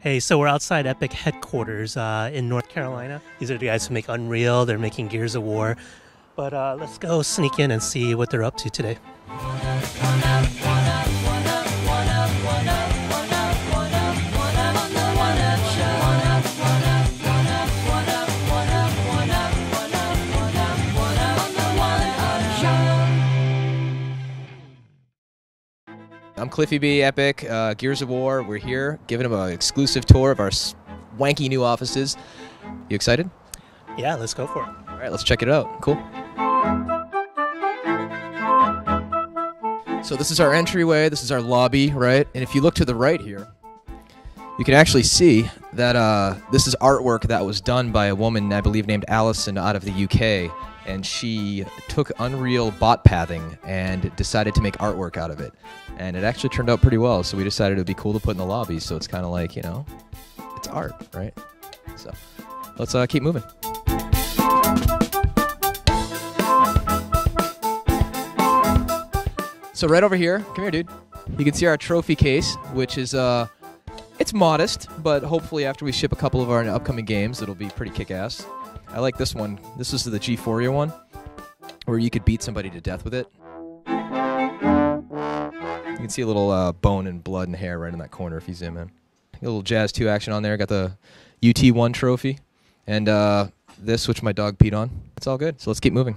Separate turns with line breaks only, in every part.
Hey, so we're outside Epic headquarters in North Carolina. These are the guys who make Unreal. They're making Gears of War. But let's go sneak in and see what they're up to today.
I'm Cliffy B, Epic, Gears of War. We're here giving them an exclusive tour of our swanky new offices. You excited?
Yeah, let's go for it.
All right, let's check it out. Cool. So this is our entryway. This is our lobby, right? And if you look to the right here, you can actually see that this is artwork that was done by a woman, I believe, named Allison out of the UK. And she took Unreal bot pathing and decided to make artwork out of it. And it actually turned out pretty well, so we decided it would be cool to put in the lobby, so it's kind of like, you know, it's art, right? So let's keep moving. So right over here, come here, dude. You can see our trophy case, which is, it's modest, but hopefully after we ship a couple of our upcoming games, it'll be pretty kick-ass. I like this one. This is the G4 one, where you could beat somebody to death with it. You can see a little bone and blood and hair right in that corner if you zoom in. A little Jazz 2 action on there. Got the UT1 trophy. And this, which my dog peed on. It's all good. So let's keep moving.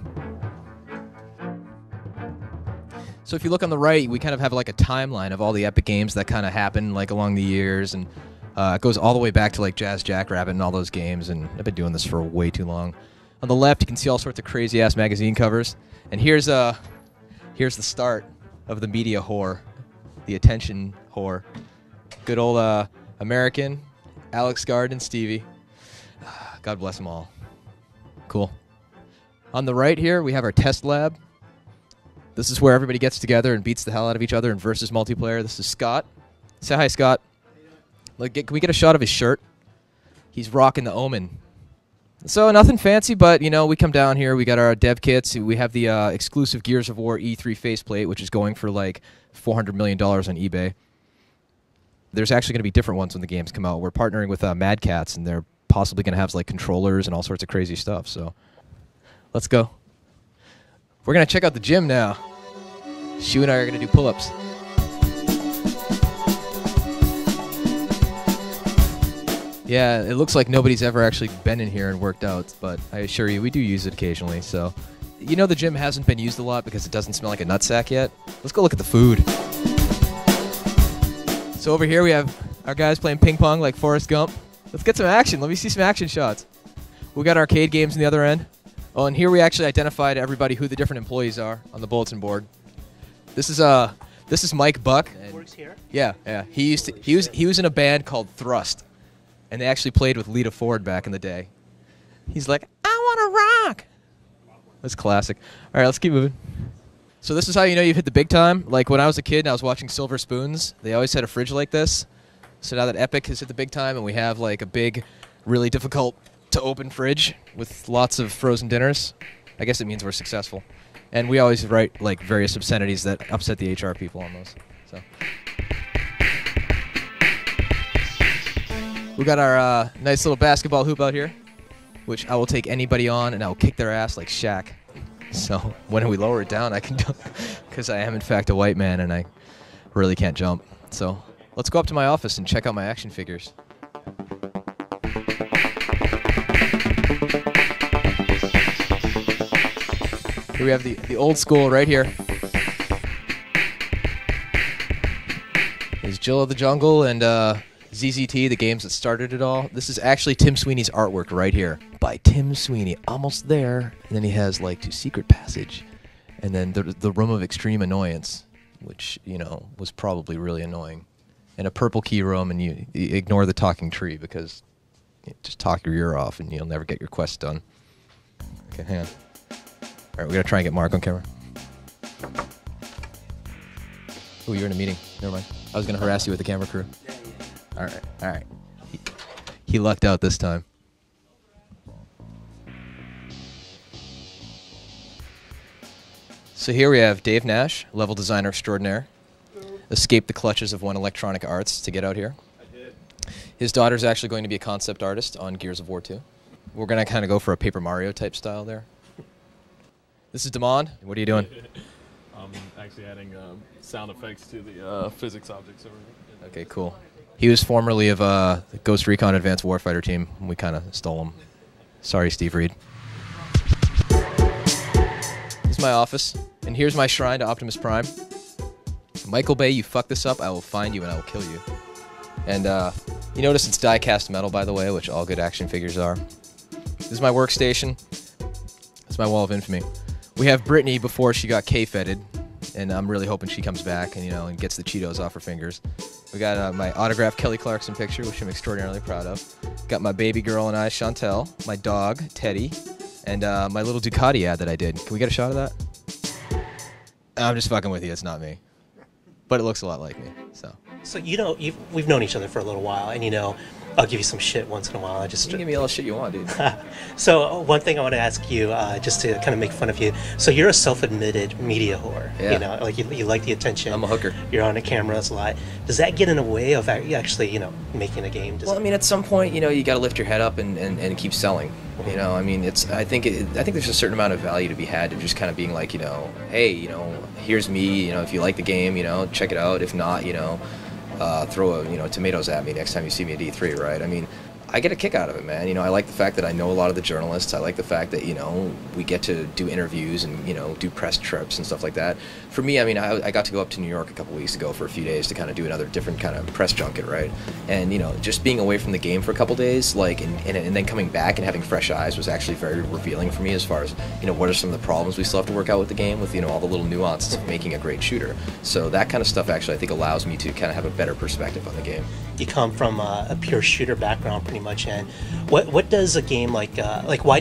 So if you look on the right, we kind of have like a timeline of all the Epic games that kind of happened like along the years. And it goes all the way back to like Jazz Jackrabbit and all those games. And I've been doing this for way too long. On the left, you can see all sorts of crazy-ass magazine covers. And here's the start of the media whore. The attention whore. Good old American, Alex Gard and Stevie. God bless them all. Cool. On the right here, we have our test lab. This is where everybody gets together and beats the hell out of each other in versus multiplayer. This is Scott. Say hi, Scott. Look, can we get a shot of his shirt? He's rocking the Omen. So nothing fancy, but, you know, we come down here. We got our dev kits. We have the exclusive Gears of War E3 faceplate, which is going for like $400 million on eBay. There's actually going to be different ones when the games come out. We're partnering with Mad Catz, and they're possibly going to have like controllers and all sorts of crazy stuff. So let's go. We're going to check out the gym now. Shu and I are going to do pull-ups. Yeah, it looks like nobody's ever actually been in here and worked out, but I assure you, we do use it occasionally. So, you know, the gym hasn't been used a lot because it doesn't smell like a nutsack yet. Let's go look at the food. So over here we have our guys playing ping pong like Forrest Gump. Let's get some action. Let me see some action shots. We got arcade games on the other end. Oh, and here we actually identified everybody who the different employees are on the bulletin board. This is Mike Buck.
Works here?
Yeah. He was in a band called Thrust. And they actually played with Lita Ford back in the day. He's like, I want to rock. That's classic. All right, let's keep moving. So this is how you know you've hit the big time. Like when I was a kid and I was watching Silver Spoons, they always had a fridge like this. So now that Epic has hit the big time and we have like a big, really difficult to open fridge with lots of frozen dinners, I guess it means we're successful. And we always write like various obscenities that upset the HR people on those. So. We got our nice little basketball hoop out here, which I will take anybody on and I will kick their ass like Shaq. So when we lower it down, I can dunk because I am in fact a white man and I really can't jump. So let's go up to my office and check out my action figures. Here we have the old school right here. There's Jill of the Jungle and ZZT, the games that started it all. This is actually Tim Sweeney's artwork right here. By Tim Sweeney. Almost there. And then he has like To Secret Passage. And then the Room of Extreme Annoyance, which, you know, was probably really annoying. And a purple key room, and you ignore the talking tree because you just talk your ear off and you'll never get your quest done. Okay, hang on. All right, we gotta try and get Mark on camera. Oh, you're in a meeting. Never mind. I was gonna harass you with the camera crew. All right. He lucked out this time. So here we have Dave Nash, level designer extraordinaire. Escaped the clutches of One Electronic Arts to get out here.
I did.
His daughter's actually going to be a concept artist on Gears of War 2. We're going to kind of go for a Paper Mario type style there. This is Damon. What are you doing?
I'm actually adding sound effects to the physics objects over here.
Okay, cool. He was formerly of the Ghost Recon Advanced Warfighter team. We kind of stole him. Sorry, Steve Reed. This is my office, and here's my shrine to Optimus Prime. Michael Bay, you fuck this up, I will find you and I will kill you. And you notice it's die-cast metal, by the way, which all good action figures are. This is my workstation. This is my wall of infamy. We have Brittany before she got K-feted, and I'm really hoping she comes back and, and gets the Cheetos off her fingers. We got my autographed Kelly Clarkson picture, which I'm extraordinarily proud of. Got my baby girl and I, Chantel, my dog, Teddy, and my little Ducati ad that I did. Can we get a shot of that? I'm just fucking with you. It's not me. But it looks a lot like me, so.
So we've known each other for a little while, and I'll give you some shit once in a while.
You can give me all the shit you want, dude.
So one thing I want to ask you, just to kind of make fun of you. So you're a self-admitted media whore.
Yeah.
Like you like the attention.
I'm a hooker.
You're on the cameras a lot. Does that get in the way of actually, making a game?
Well, I mean, at some point, you got to lift your head up and keep selling. I mean, I think there's a certain amount of value to be had to just kind of being like, hey, here's me. If you like the game, check it out. If not, throw tomatoes at me next time you see me at E3, right? I mean, I get a kick out of it, man. I like the fact that I know a lot of the journalists. I like the fact that, we get to do interviews and, do press trips and stuff like that. For me, I mean, I got to go up to New York a couple weeks ago for a few days to kind of do another different kind of press junket, right? And, just being away from the game for a couple days, like, and then coming back and having fresh eyes was actually very revealing for me as far as, what are some of the problems we still have to work out with the game with, all the little nuances of making a great shooter. So that kind of stuff actually, I think, allows me to kind of have a better perspective on the game.
You come from a pure shooter background, pretty much, and what does a game like why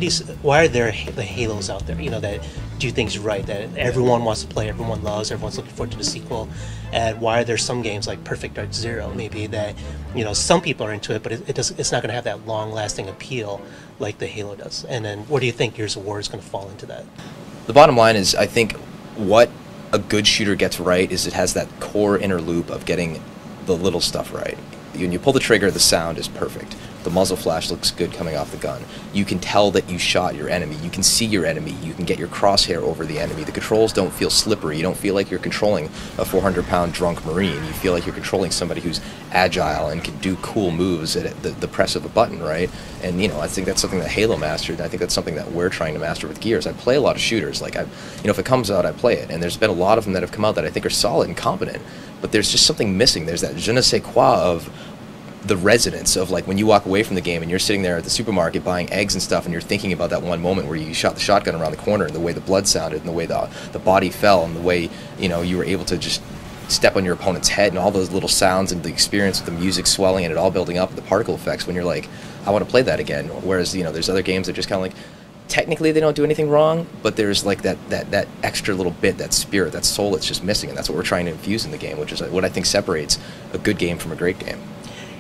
are there the Halos out there, that do things right, that everyone wants to play, everyone loves, everyone's looking forward to the sequel, and why are there some games like Perfect Dark Zero maybe that some people are into it, but it's not going to have that long-lasting appeal like the Halo does? And then where do you think Gears of War is going to fall into that?
The bottom line is, I think what a good shooter gets right is it has that core inner loop of getting the little stuff right. When you pull the trigger, the sound is perfect. The muzzle flash looks good coming off the gun. You can tell that you shot your enemy. You can see your enemy. You can get your crosshair over the enemy. The controls don't feel slippery. You don't feel like you're controlling a 400-pound drunk Marine. You feel like you're controlling somebody who's agile and can do cool moves at the press of a button, right? And, I think that's something that Halo mastered, and I think that's something that we're trying to master with Gears. I play a lot of shooters. Like, if it comes out, I play it. And there's been a lot of them that have come out that I think are solid and competent. But there's just something missing. There's that je ne sais quoi of the resonance of, like, when you walk away from the game and you're sitting there at the supermarket buying eggs and stuff and you're thinking about that one moment where you shot the shotgun around the corner and the way the blood sounded and the way the body fell and the way, you were able to just step on your opponent's head and all those little sounds and the experience of the music swelling and it all building up and the particle effects when you're like, I want to play that again. Whereas, there's other games that just kind of like, technically they don't do anything wrong, but there's like that extra little bit, that spirit, that soul that's just missing, and that's what we're trying to infuse in the game, which is what I think separates a good game from a great game.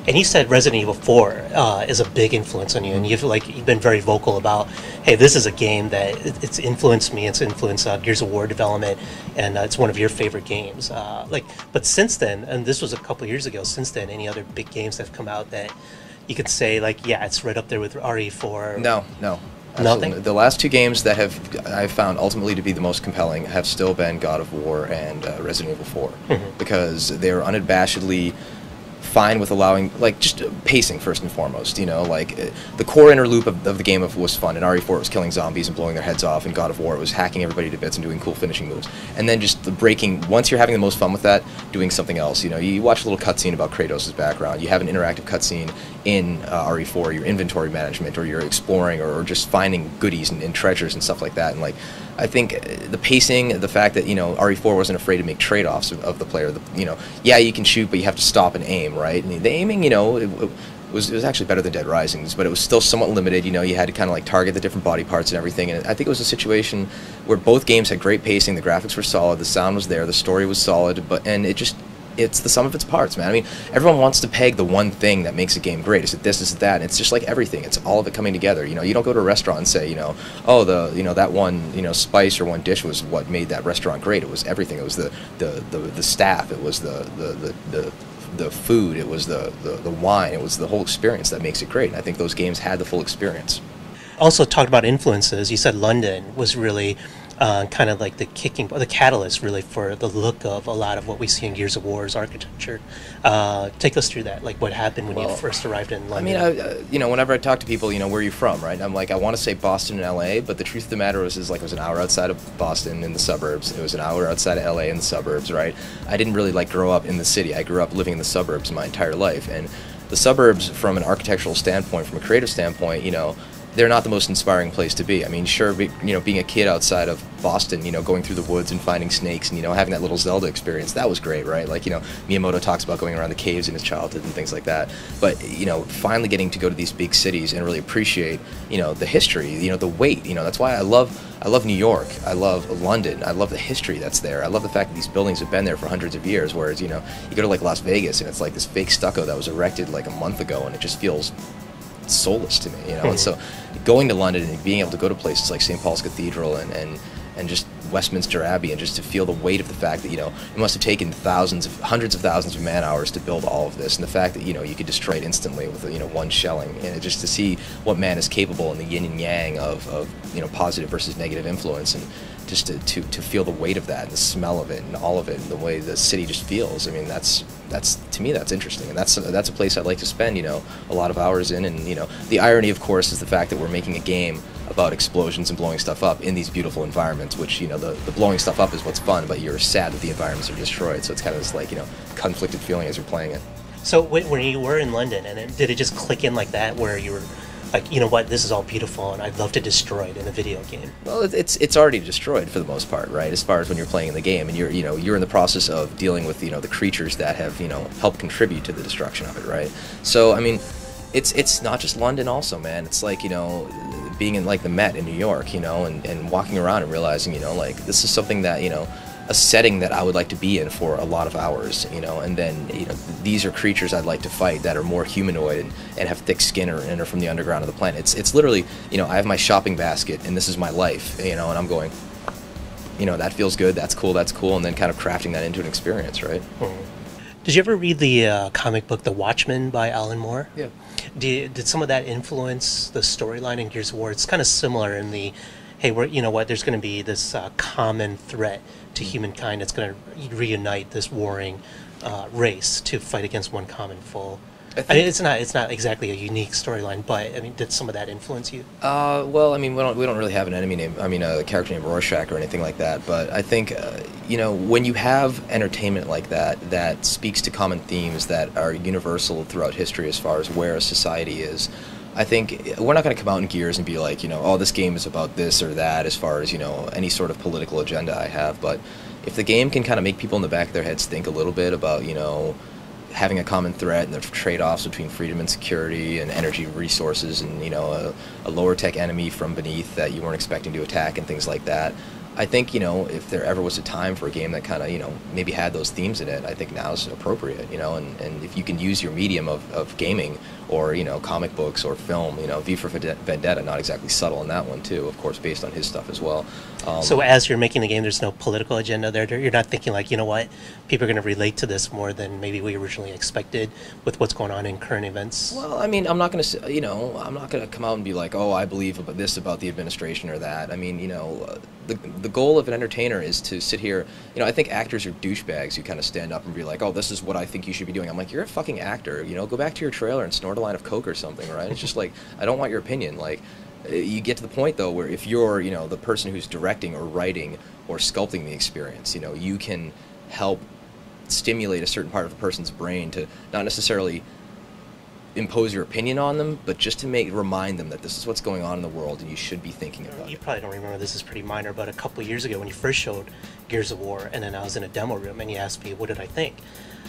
And you said Resident Evil 4 is a big influence on you, and you've been very vocal about, hey, this is a game that it's influenced me, it's influenced Gears of War development, and it's one of your favorite games. But since then, and this was a couple years ago, since then, any other big games that have come out that you could say, like, yeah, it's right up there with RE4?
No. Absolutely.
Nothing?
The last two games that I've found ultimately to be the most compelling have still been God of War and Resident Evil 4, because they're unabashedly fine with allowing, like, just pacing first and foremost, the core inner loop of the game was fun. In RE4 it was killing zombies and blowing their heads off, and God of War it was hacking everybody to bits and doing cool finishing moves. And then just the breaking, once you're having the most fun with that, doing something else. You watch a little cutscene about Kratos' background, you have an interactive cutscene in RE4, your inventory management, or you're exploring, or just finding goodies and treasures and stuff like that. And, like, I think the pacing, the fact that, RE4 wasn't afraid to make trade-offs of the player. Yeah, you can shoot, but you have to stop and aim, right? And the aiming, it was actually better than Dead Rising's, but it was still somewhat limited. You had to kind of like target the different body parts and everything. And I think it was a situation where both games had great pacing, the graphics were solid, the sound was there, the story was solid, and it's the sum of its parts, man. I mean, everyone wants to peg the one thing that makes a game great. Is it this, is it that? And it's just like everything. It's all of it coming together. You don't go to a restaurant and say, oh, that one, spice or one dish was what made that restaurant great. It was everything. It was the staff. It was the the food, it was the wine, it was the whole experience that makes it great. And I think those games had the full experience.
Also talked about influences. You said London was really kind of like the catalyst really for the look of a lot of what we see in Gears of War's architecture. Take us through that, like what happened when you first arrived in London.
I mean, whenever I talk to people, where are you from, right? I'm like, I want to say Boston and LA, but the truth of the matter is like, it was an hour outside of Boston in the suburbs. It was an hour outside of LA in the suburbs, right? I didn't really like grow up in the city. I grew up living in the suburbs my entire life, and the suburbs, from an architectural standpoint, from a creative standpoint, they're not the most inspiring place to be. I mean, sure, being a kid outside of Boston, going through the woods and finding snakes and, having that little Zelda experience, that was great, right? Like, Miyamoto talks about going around the caves in his childhood and things like that. But, finally getting to go to these big cities and really appreciate, the history, the weight, that's why I love New York. I love London. I love the history that's there. I love the fact that these buildings have been there for hundreds of years, whereas, you go to like Las Vegas and it's like this fake stucco that was erected like a month ago and it just feels soulless to me, And so going to London and being able to go to places like St. Paul's Cathedral and just Westminster Abbey, and just to feel the weight of the fact that, it must have taken hundreds of thousands of man hours to build all of this, and the fact that, you could destroy it instantly with, one shelling, and just to see what man is capable in the yin and yang of positive versus negative influence, and just to feel the weight of that and the smell of it and all of it and the way the city just feels. I mean, that's to me, that's interesting, and that's a place I'd like to spend a lot of hours in. And the irony, of course, is the fact that we're making a game about explosions and blowing stuff up in these beautiful environments, which the blowing stuff up is what's fun, but you're sad that the environments are destroyed, so it's kind of this like conflicted feeling as you're playing it.
So when you were in London, and did it just click in like that, where you were like, what, this is all beautiful and I'd love to destroy it in a video game?
Well, it's already destroyed for the most part, right? As far as when you're playing in the game and you're in the process of dealing with the creatures that have helped contribute to the destruction of it, right? So I mean, it's not just London also, man. It's like being in like the Met in New York, and walking around and realizing like this is something that a setting that I would like to be in for a lot of hours, and then these are creatures I'd like to fight that are more humanoid and have thick skin and are from the underground of the planet. It's literally, I have my shopping basket and this is my life, and I'm going, that feels good, that's cool, and then kind of crafting that into an experience, right?
Did you ever read the comic book The Watchmen by Alan Moore?
Yeah.
Did some of that influence the storyline in Gears of War? It's kind of similar in the, hey, there's going to be this common threat to humankind that's going to reunite this warring race to fight against one common foe. I mean, it's not exactly a unique storyline, but I mean, did some of that influence you?
Well, I mean, we don't really have an enemy name. I mean, a character named Rorschach or anything like that. But I think, when you have entertainment like that that speaks to common themes that are universal throughout history as far as where a society is, I think we're not going to come out in Gears and be like, oh, this game is about this or that as far as, any sort of political agenda I have. But if the game can kind of make people in the back of their heads think a little bit about, having a common threat and the trade-offs between freedom and security and energy resources and, a lower tech enemy from beneath that you weren't expecting to attack and things like that, I think, if there ever was a time for a game that kind of, maybe had those themes in it, I think now's appropriate, and if you can use your medium of gaming or, comic books or film, V for Vendetta, not exactly subtle in that one too, of course, based on his stuff as well.
So as you're making the game, there's no political agenda there? You're not thinking like, what, people are going to relate to this more than maybe we originally expected with what's going on in current events?
Well, I mean, I'm not going to say, I'm not going to come out and be like, oh, I believe about this about the administration or that. I mean, the goal of an entertainer is to sit here, I think actors are douchebags who kind of stand up and be like, oh, this is what I think you should be doing. I'm like, you're a fucking actor, go back to your trailer and snort a line of coke or something, right? It's just like, I don't want your opinion. Like, you get to the point though where if you're the person who's directing or writing or sculpting the experience, you can help stimulate a certain part of a person's brain to not necessarily impose your opinion on them, but just to remind them that this is what's going on in the world and you should be thinking about it.
You probably don't remember, this is pretty minor, but a couple of years ago when you first showed Gears of War, and then I was in a demo room and you asked me what did I think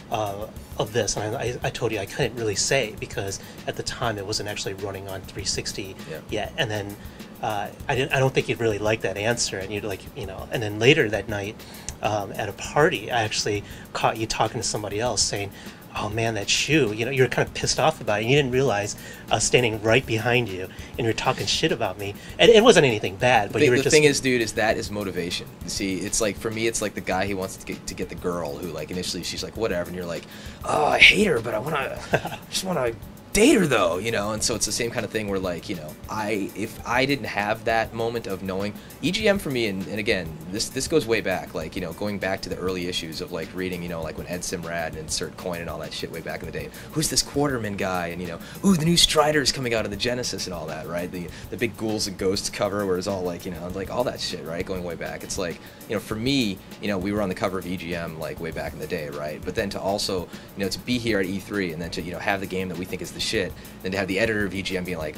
of this, and I told you I couldn't really say because at the time it wasn't actually running on 360 yet, and then I don't think you'd really like that answer, and you'd like, and then later that night at a party I actually caught you talking to somebody else saying, oh man, that shoe, you were kind of pissed off about it. You didn't realize I was standing right behind you and you were talking shit about me. And it wasn't anything bad, but you were
The
just...
thing is, dude, is that is motivation. See, it's like, for me, it's like the guy who wants to get the girl who, like, initially she's like, whatever, and you're like, oh, I hate her, but I just want to date her, though, and so it's the same kind of thing where, like, if I didn't have that moment of knowing, EGM for me, and again, this goes way back, like, going back to the early issues of, like, reading, like, when Ed Simrad and Insert Coin and all that shit way back in the day, who's this Quarterman guy, and, ooh, the new Strider's coming out in the Genesis and all that, right, the big Ghouls and Ghosts cover where it's all, like, like, all that shit, right, going way back, it's like, for me, we were on the cover of EGM, like, way back in the day, right, but then to also, to be here at E3 and then to, have the game that we think is the shit, then to have the editor of EGM being like,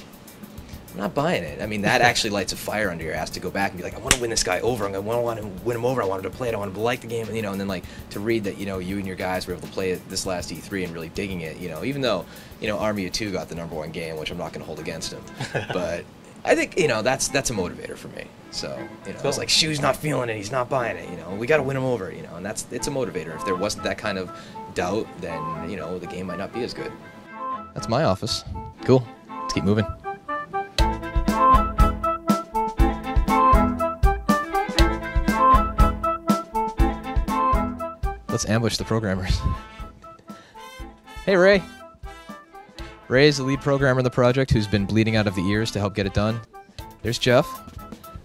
I'm not buying it. I mean, that actually lights a fire under your ass to go back and be like, I want to win this guy over. I want to win him over. I want him to play it. I want him to like the game. And, and then, like, to read that, you and your guys were able to play it this last E3 and really digging it, even though, Army of Two got the #1 game, which I'm not going to hold against him. But I think, that's a motivator for me. So, cool. It's like, Shu's not feeling it. He's not buying it. We got to win him over, and it's a motivator. If there wasn't that kind of doubt, then, the game might not be as good. That's my office. Cool. Let's keep moving. Let's ambush the programmers. Hey, Ray. Ray is the lead programmer of the project who's been bleeding out of the ears to help get it done. There's Jeff.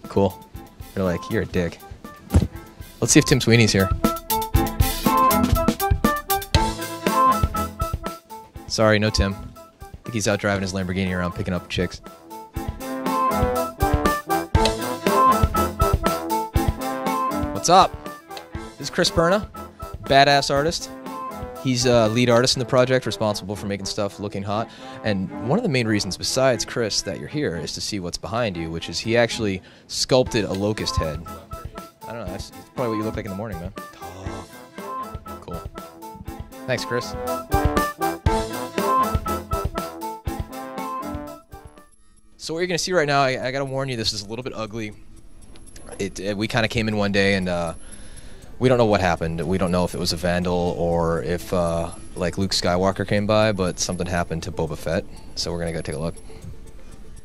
Cool. You're like, you're a dick. Let's see if Tim Sweeney's here. Sorry, no Tim. I think he's out driving his Lamborghini around picking up chicks. What's up? This is Chris Perna, badass artist. He's a lead artist in the project, responsible for making stuff looking hot. And one of the main reasons, besides Chris, that you're here is to see what's behind you, which is he actually sculpted a locust head. I don't know, that's probably what you look like in the morning, man. Cool. Thanks, Chris. So what you're going to see right now, I got to warn you, this is a little bit ugly. We kind of came in one day and we don't know what happened. We don't know if it was a vandal or if like Luke Skywalker came by, but something happened to Boba Fett. So we're going to go take a look.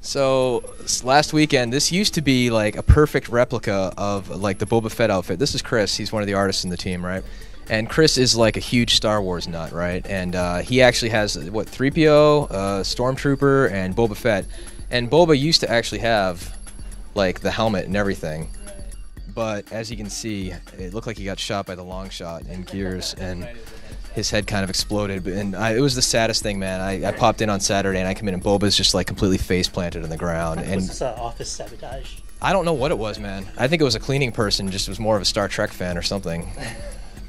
So last weekend, this used to be like a perfect replica of like the Boba Fett outfit. This is Chris. He's one of the artists in the team, right? And Chris is like a huge Star Wars nut, right? And he actually has, what, 3PO, Stormtrooper, and Boba Fett. And Boba used to actually have, like, the helmet and everything. But as you can see, it looked like he got shot by the long shot in Gears, and his head kind of exploded. And it was the saddest thing, man. I popped in on Saturday, and I come in, and Boba's just, like, completely face-planted on the ground. And
was this office sabotage?
I don't know what it was, man. I think it was a cleaning person, just was more of a Star Trek fan or something.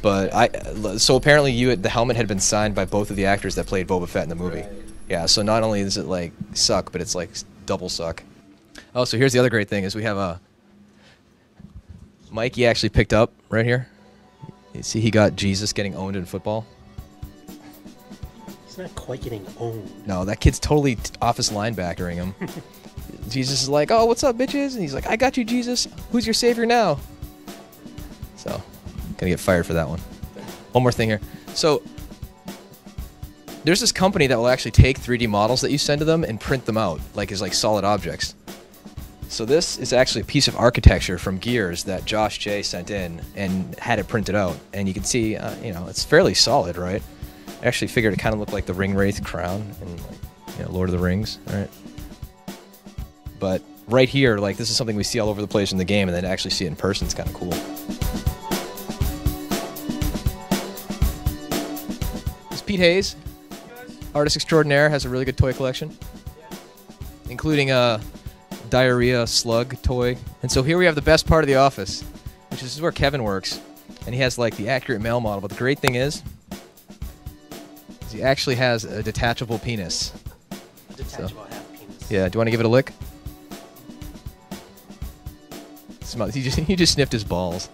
But so apparently the helmet had been signed by both of the actors that played Boba Fett in the movie. Yeah, so not only does it, like, suck, but it's, like, double suck. Oh, so here's the other great thing is we have a... Mike, he actually picked up right here. You see he got Jesus getting owned in football?
He's not quite getting owned.
No, that kid's totally office linebackering him. Jesus is like, oh, what's up, bitches? And he's like, I got you, Jesus. Who's your savior now? So, gonna get fired for that one. One more thing here. So... there's this company that will actually take 3D models that you send to them and print them out, like as like solid objects. So this is actually a piece of architecture from Gears that Josh J sent in and had it printed out. And you can see, it's fairly solid, right? I actually figured it kind of looked like the Ringwraith crown in, like, Lord of the Rings, right? But right here, like, this is something we see all over the place in the game, and then to actually see it in person is kind of cool. This is Pete Hayes. Artist extraordinaire, has a really good toy collection, including a diarrhea slug toy. And so here we have the best part of the office, which is where Kevin works, and he has like the accurate male model. But the great thing is he actually has a detachable penis.
Detachable half penis.
Yeah, do you want to give it a lick? He just sniffed his balls.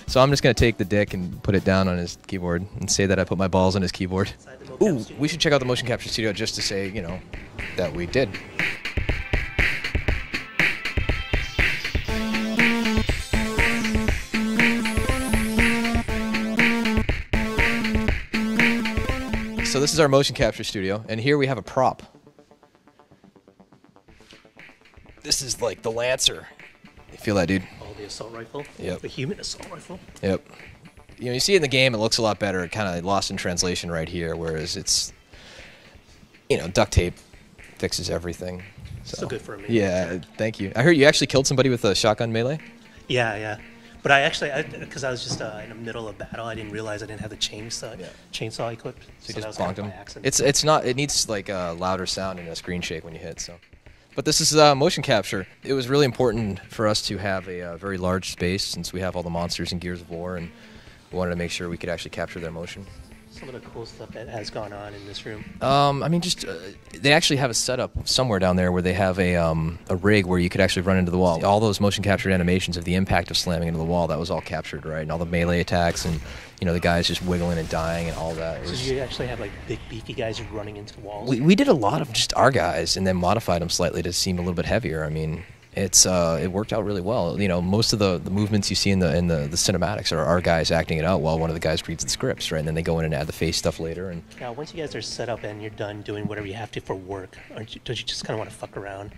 So I'm just going to take the dick and put it down on his keyboard and say that I put my balls on his keyboard. Ooh, we should check out the motion capture studio just to say, that we did. So this is our motion capture studio, and here we have a prop. This is like the Lancer. You feel that, dude?
Oh, the assault rifle.
Yep.
The human assault rifle.
Yep. You know, you see it in the game, it looks a lot better. It kind of lost in translation right here, whereas it's, you know, duct tape fixes everything. So,
Still good for me.
Yeah, thank you. I heard you actually killed somebody with a shotgun melee?
Yeah. But I actually, because I was just in the middle of battle, I didn't realize I didn't have the chainsaw equipped.
So you
that
just
was kind
bonked
of
him?
by accident.
It's not, it needs like a louder sound and a screen shake when you hit, so. But this is motion capture. It was really important for us to have a very large space since we have all the monsters in Gears of War, and we wanted to make sure we could actually capture their motion.
Some of the cool stuff that has gone on in this room.
I mean, just they actually have a setup somewhere down there where they have a rig where you could actually run into the wall. All those motion captured animations of the impact of slamming into the wall, that was all captured, right? And all the melee attacks and, you know, the guys just wiggling and dying and all that.
So you actually have like big beefy guys running into walls?
We did a lot of just our guys and then modified them slightly to seem a little bit heavier. I mean, it worked out really well. You know, most of the movements you see in the cinematics are our guys acting it out while one of the guys reads the scripts, right? And then they go in and add the face stuff later. And
now, once you guys are set up and you're done doing whatever you have to for work, don't you just kind of want to fuck around,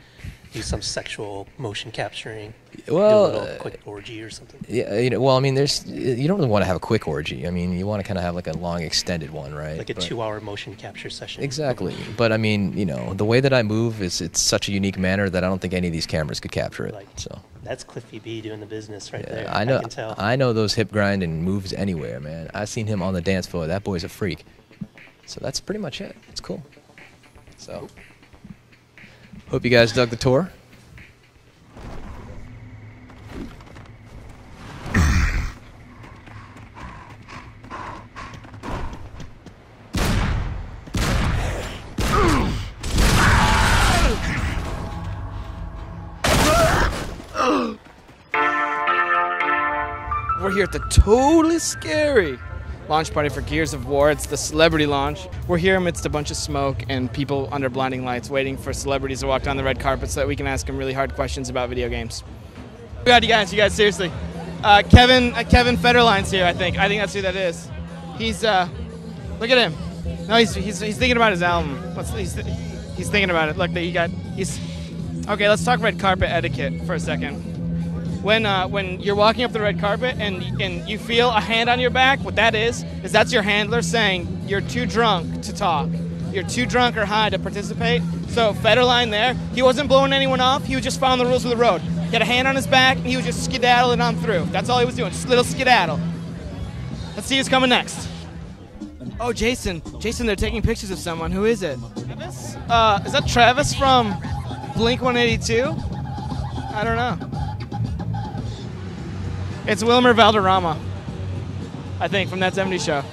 do some sexual motion capturing,
well,
do a little quick orgy or something?
Yeah, you know, well, I mean, you don't really want to have a quick orgy. I mean, you want to kind of have like a long extended one, right?
Like a 2-hour motion capture session.
Exactly. But I mean, you know, the way that I move it's such a unique manner that I don't think any of these cameras could capture it.
Like,
so
that's Cliffy B doing the business right there.
I know.
I can tell.
I know those hip grinding moves anywhere, man. I've seen him on the dance floor. That boy's a freak. So that's pretty much it. It's cool. So hope you guys dug the tour.
We're here at the Totally Scary launch party for Gears of War. It's the celebrity launch. We're here amidst a bunch of smoke and people under blinding lights waiting for celebrities to walk down the red carpet so that we can ask them really hard questions about video games. We got you guys seriously. Kevin Federline's here, I think. I think that's who that is. He's, look at him. No, he's thinking about his album. He's thinking about it. Look, okay, let's talk red carpet etiquette for a second. When you're walking up the red carpet and you feel a hand on your back, what that is that's your handler saying you're too drunk to talk. You're too drunk or high to participate. So Federline there, he wasn't blowing anyone off. He was just following the rules of the road. He had a hand on his back and he was just skedaddling on through. That's all he was doing, just a little skedaddle. Let's see who's coming next. Oh, Jason, they're taking pictures of someone. Who is it? Travis? Is that Travis from Blink-182? I don't know. It's Wilmer Valderrama, I think, from That 70s Show.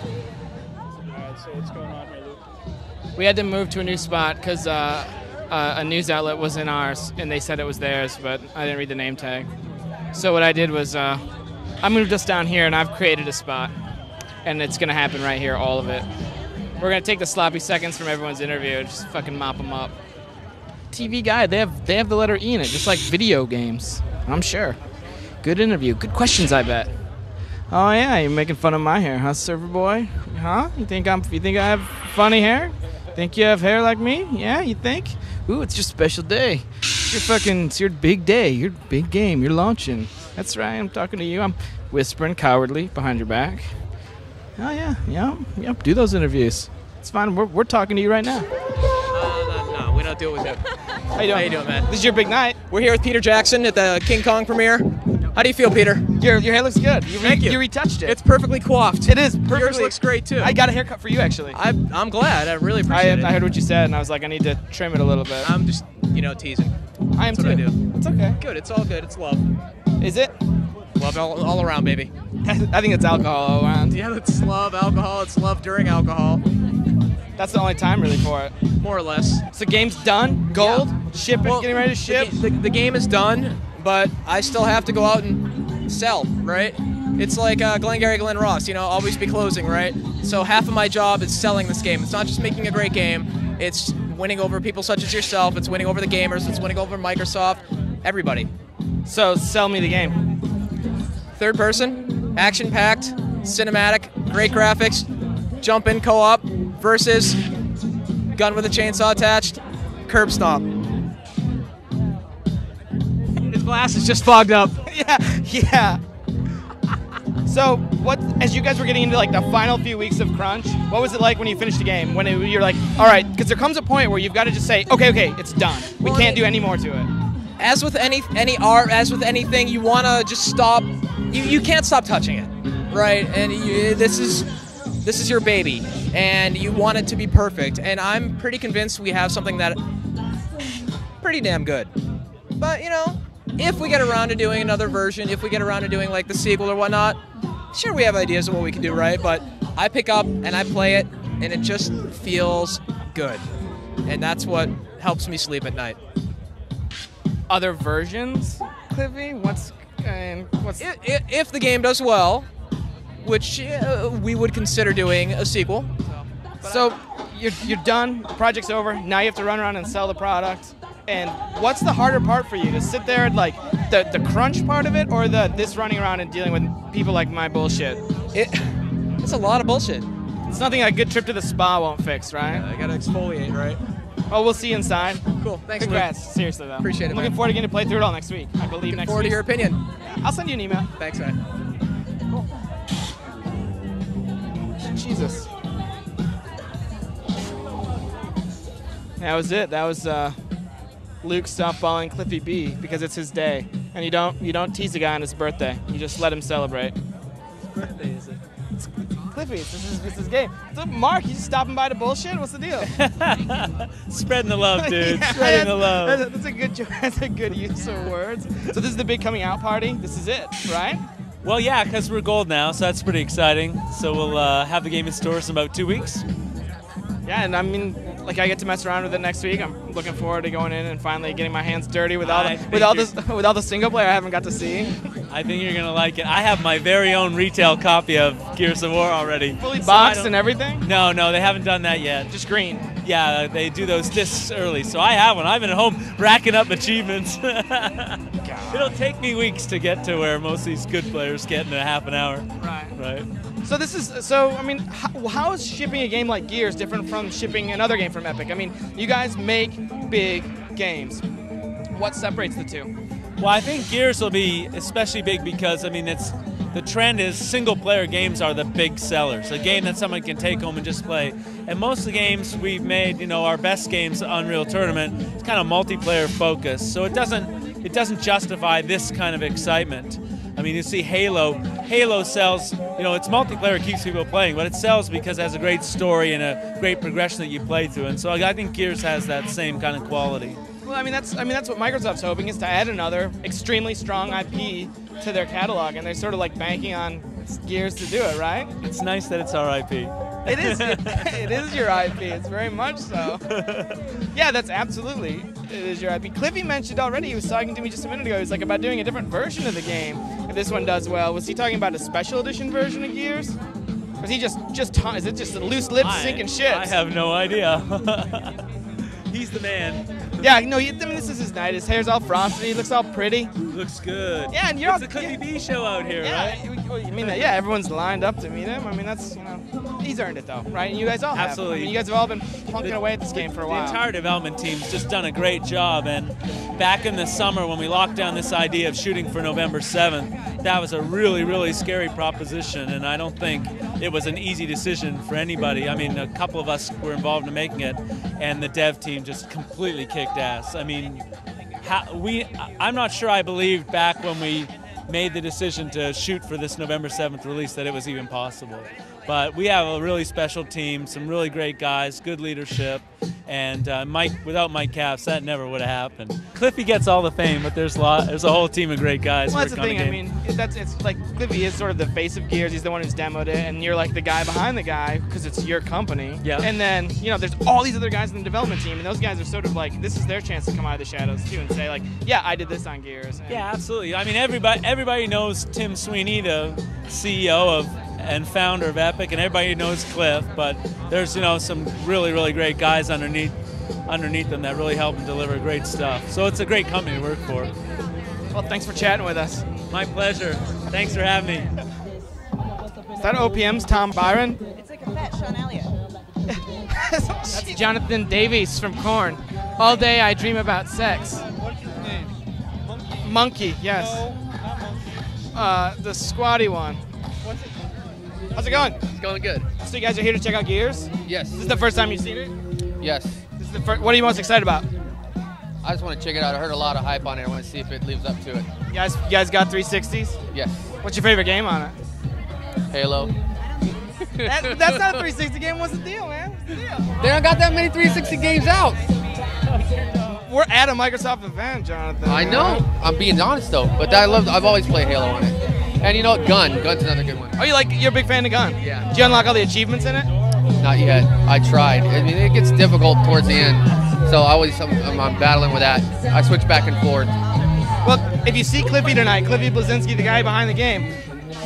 Alright, so what's going on here, Luke?
We had to move to a new spot because a news outlet was in ours, and they said it was theirs, but I didn't read the name tag. So what I did was I moved us down here, and I've created a spot, and it's going to happen right here, all of it. We're going to take the sloppy seconds from everyone's interview and just fucking mop them up. TV Guide, they have the letter E in it, just like video games, I'm sure. Good interview. Good questions, I bet. Oh yeah, you're making fun of my hair, huh, server boy? Huh? You think I have funny hair? Think you have hair like me? Yeah, you think? Ooh, it's your special day. It's your big day. Your big game. You're launching. That's right. I'm talking to you. I'm whispering cowardly behind your back. Oh yeah, yep. Do those interviews. It's fine. We're talking to you right now.
No, we don't do it with him.
How you doing, man? This is your big night.
We're here with Peter Jackson at the King Kong premiere. How do you feel, Peter?
Your hair looks good.
Thank you.
You retouched it.
It's perfectly coiffed.
It is perfectly.
Yours looks great too.
I got a haircut for you, actually.
I'm glad. I really appreciate it.
I heard what you said, and I was like, I need to trim it a little bit.
I'm just, teasing.
I am
That's
too.
what I do.
It's okay.
Good. It's all good. It's love.
Is it?
Love all around, baby.
I think it's alcohol all around.
Yeah, it's love alcohol. It's love during alcohol.
That's the only time really for it.
More or less.
So game's done. Gold.
Yeah.
Shipping.
Well,
Getting ready to ship.
The game is done, but I still have to go out and sell, right? It's like Glengarry Glen Ross, always be closing, right? So half of my job is selling this game. It's not just making a great game. It's winning over people such as yourself. It's winning over the gamers. It's winning over Microsoft. Everybody.
So sell me the game.
Third person, action-packed, cinematic, great graphics, jump-in co-op, versus gun with a chainsaw attached, curb stomp.
His glass is just fogged up. yeah. So, as you guys were getting into like the final few weeks of crunch, what was it like when you finished the game? When you're like, all right, because there comes a point where you've got to just say, okay, it's done. We can't do any more to it.
As with any art, as with anything, you want to just stop. You can't stop touching it, right? And this is your baby, and you want it to be perfect. And I'm pretty convinced we have something that pretty damn good. But you know, if we get around to doing another version, if we get around to doing like the sequel or whatnot, sure, we have ideas of what we can do, right? But I pick up and I play it, and it just feels good, and that's what helps me sleep at night.
Other versions, Cliffy? What's
if the game does well, which we would consider doing a sequel.
So you're done. The project's over. Now you have to run around and sell the product. And what's the harder part for you, to sit there like the crunch part of it, or this running around and dealing with people like my bullshit?
It's a lot of bullshit.
It's nothing a good trip to the spa won't fix, right?
I gotta exfoliate, right?
Well, we'll see you inside.
Cool. Thanks,
Congrats.
Luke.
Seriously, though.
Appreciate it,
I'm looking
man.
forward to getting to play through it all next week. I believe
Looking
next
forward
week.
to your opinion.
I'll send you an email.
Thanks, man.
Jesus. That was it. That was Luke softballing Cliffy B, because it's his day, and you don't tease a guy on his birthday. You just let him celebrate.
Whose birthday is it?
It's Cliffy. It's his game. So Mark, you just stopping by to bullshit? What's the deal?
Spreading the love, dude.
Yeah,
Spreading the love.
That's a good use of words. So this is the big coming out party. This is it, right?
Well, yeah, because we're gold now, so that's pretty exciting. So we'll have the game in stores in about 2 weeks.
Yeah, and I mean, like, I get to mess around with it next week. I'm looking forward to going in and finally getting my hands dirty with all the single player I haven't got to see.
I think you're gonna like it. I have my very own retail copy of Gears of War already.
Fully boxed and everything?
No, they haven't done that yet.
Just green.
Yeah, they do those discs early, so I have one. I've been at home racking up achievements. It'll take me weeks to get to where most of these good players get in a half an hour. Right.
So I mean, how is shipping a game like Gears different from shipping another game from Epic? I mean, you guys make big games. What separates the two?
Well, I think Gears will be especially big because, I mean, the trend is single-player games are the big sellers. A game that someone can take home and just play. And most of the games we've made, you know, our best games, Unreal Tournament, it's kind of multiplayer focused. So it doesn't justify this kind of excitement. I mean, you see Halo. Halo sells, you know, it's multiplayer, it keeps people playing, but it sells because it has a great story and a great progression that you play through. And so I think Gears has that same kind of quality.
Well, I mean that's what Microsoft's hoping, is to add another extremely strong IP to their catalog, and they're sort of like banking on Gears to do it, right?
It's nice that it's our IP.
It is. It is your IP. It's very much so. Yeah, that's absolutely. It is your IP. Cliffy mentioned already. He was talking to me just a minute ago. He was like about doing a different version of the game if this one does well. Was he talking about a special edition version of Gears? Or is he just is it just a loose lip sinking shit?
I have no idea. He's the man.
Yeah, no, I mean, this is his night. His hair's all frosted. He looks all pretty.
Looks good.
Yeah, and you're
it's the Cliffy B show out here, right?
I mean, yeah, everyone's lined up to meet him. I mean, that's, you know, he's earned it though, right? And you guys all have.
Absolutely.
I mean, you guys have all been plunking away at this game for a while.
The entire development team's just done a great job, and back in the summer when we locked down this idea of shooting for November 7th, that was a really, really scary proposition, and I don't think it was an easy decision for anybody. I mean, a couple of us were involved in making it, and the dev team just completely kicked ass. I mean, I'm not sure I believed back when we made the decision to shoot for this November 7th release that it was even possible. But we have a really special team, some really great guys, good leadership, and without Mike Capps, that never would have happened. Cliffy gets all the fame, but there's a whole team of great guys.
Well, that's the thing. I mean, it's like Cliffy is sort of the face of Gears. He's the one who's demoed it, and you're like the guy behind the guy because it's your company.
Yeah.
And then, you know, there's all these other guys in the development team, and those guys are sort of like, this is their chance to come out of the shadows too and say like, yeah, I did this on Gears. And
yeah, absolutely. I mean, everybody knows Tim Sweeney, the CEO and founder of Epic, and everybody knows Cliff, but there's, you know, some really, really great guys underneath them that really help them deliver great stuff. So it's a great company to work for.
Well, thanks for chatting with us.
My pleasure. Thanks for having me.
Is that OPM's Tom Byron?
It's like a fat Sean Elliott.
That's Jonathan Davies from Korn. All day I dream about sex.
What's his name?
Monkey, yes.
No, not Monkey.
The squatty one.
What's it?
How's it going?
It's going good.
So you guys are here to check out Gears?
Yes.
This is the first time you've seen it?
Yes.
This is the first. What are you most excited about?
I just want to check it out. I heard a lot of hype on it. I want to see if it lives up to it.
You guys got 360s?
Yes.
What's your favorite game on it?
Halo.
That's not a 360 game. What's the deal, man? What's the deal?
They don't got that many 360 games out.
We're at a Microsoft event, Jonathan.
I know. I'm being honest though, but I've always played Halo on it. And you know what? Gun's another good one.
Oh, you're a big fan of Gun?
Yeah.
Did you unlock all the achievements in it?
Not yet. I tried. I mean, it gets difficult towards the end, so I'm battling with that. I switch back and forth.
Well, if you see Cliffy tonight, Cliffy Blazinski, the guy behind the game,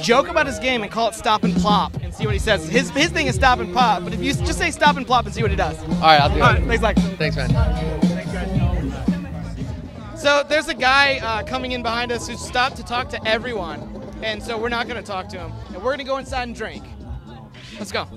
joke about his game and call it Stop and Plop and see what he says. His thing is Stop and Pop, but if you just say Stop and Plop and see what he does.
All right, I'll do
All
it.
right, thanks, Lex.
Thanks, man.
So there's a guy coming in behind us who stopped to talk to everyone, and so we're not going to talk to him. And we're going to go inside and drink. Let's go.